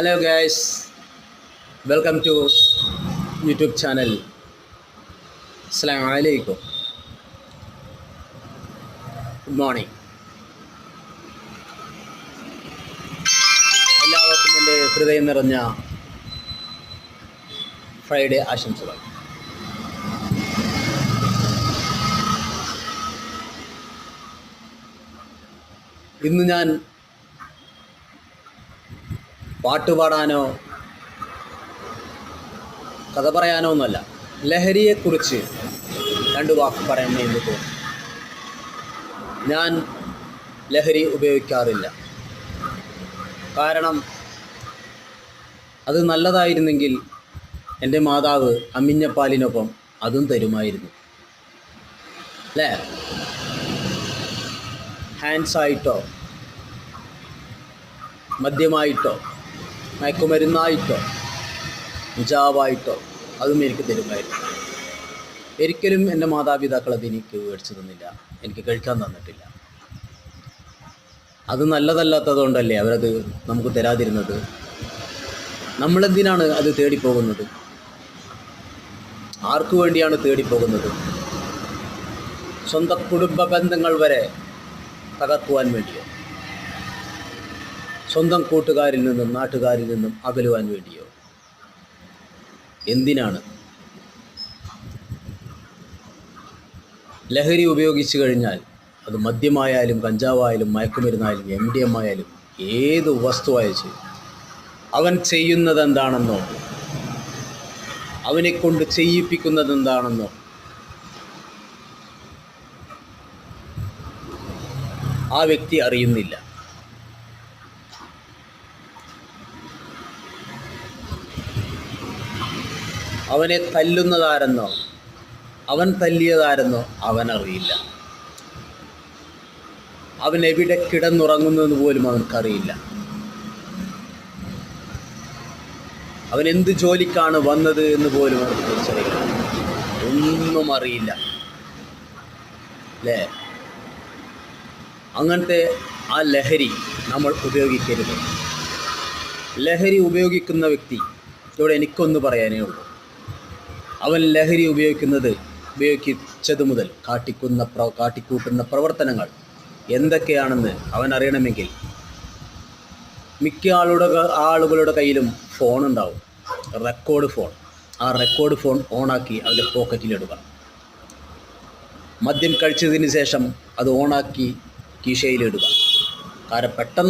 Hello guys, welcome to YouTube channel. Assalamu alaikum. Good morning. എല്ലാവർക്കും എൻ്റെ ഹൃദയം നിറഞ്ഞ ഫ്രൈഡേ ആശംസകൾ. ഇന്ന് ഞാൻ പാട്ട് പാടാനോ കഥ പറയാനോ ഒന്നുമല്ല, ലഹരിയെക്കുറിച്ച് രണ്ട് വാക്ക് പറയണമെന്ന് തോന്നി. ഞാൻ ലഹരി ഉപയോഗിക്കാറില്ല. കാരണം അത് നല്ലതായിരുന്നെങ്കിൽ എൻ്റെ മാതാവ് അമ്മിഞ്ഞ പാലിനൊപ്പം അതും തരുമായിരുന്നു അല്ലേ? ഹാൻഡ്സായിട്ടോ മദ്യമായിട്ടോ മയക്കുമരുന്നായിട്ടോ ഹിജാബായിട്ടോ അതും എനിക്ക് തരുമായിരുന്നു. ഒരിക്കലും എൻ്റെ മാതാപിതാക്കൾ അതെനിക്ക് മേടിച്ചു തന്നില്ല, എനിക്ക് കഴിക്കാൻ തന്നിട്ടില്ല. അത് നല്ലതല്ലാത്തതുകൊണ്ടല്ലേ അവരത് നമുക്ക് തരാതിരുന്നത്. നമ്മളെന്തിനാണ് അത് തേടിപ്പോകുന്നത്? ആർക്കു വേണ്ടിയാണ് തേടിപ്പോകുന്നത്? സ്വന്തം കുടുംബ ബന്ധങ്ങൾ വരെ തകർക്കുവാൻ വേണ്ടിയോ? സ്വന്തം കൂട്ടുകാരിൽ നിന്നും നാട്ടുകാരിൽ നിന്നും അകലുവാൻ വേണ്ടിയോ? എന്തിനാണ്? ലഹരി ഉപയോഗിച്ചു കഴിഞ്ഞാൽ അത് മദ്യമായാലും കഞ്ചാവായാലും മയക്കുമരുന്നായാലും MDMA ആയാലും ഏത് വസ്തുവായാലും അവൻ ചെയ്യുന്നത് എന്താണെന്നോ അവനെക്കൊണ്ട് ചെയ്യിപ്പിക്കുന്നത് എന്താണെന്നോ ആ വ്യക്തി അറിയുന്നില്ല. അവനെ തല്ലുന്നതാരെന്നോ അവൻ തല്ലിയതാരെന്നോ അവനറിയില്ല. അവൻ എവിടെ കിടന്നുറങ്ങുന്നതെന്ന് പോലും അവൻക്കറിയില്ല. അവൻ എന്ത് ജോലിക്കാണ് വന്നത് എന്ന് പോലും അവർക്ക് തിരിച്ചറിയില്ല. ഒന്നും അറിയില്ല അല്ലേ? അങ്ങനത്തെ ആ ലഹരി നമ്മൾ ഉപയോഗിക്കരുത്. ലഹരി ഉപയോഗിക്കുന്ന വ്യക്തി ഇവിടെ എനിക്കൊന്ന് പറയാനേ ഉള്ളൂ. അവൻ ലഹരി ഉപയോഗിച്ചത് മുതൽ കാട്ടിക്കൂട്ടുന്ന പ്രവർത്തനങ്ങൾ എന്തൊക്കെയാണെന്ന് അവൻ അറിയണമെങ്കിൽ മിക്ക ആളുകളുടെ കയ്യിലും ഫോണുണ്ടാവും, റെക്കോർഡ് ഫോൺ. ആ റെക്കോർഡ് ഫോൺ ഓണാക്കി അവൻ്റെ പോക്കറ്റിലിടുക. മദ്യം കഴിച്ചതിന് ശേഷം അത് ഓണാക്കി കീശയിലിടുക. കാരണം പെട്ടെന്ന്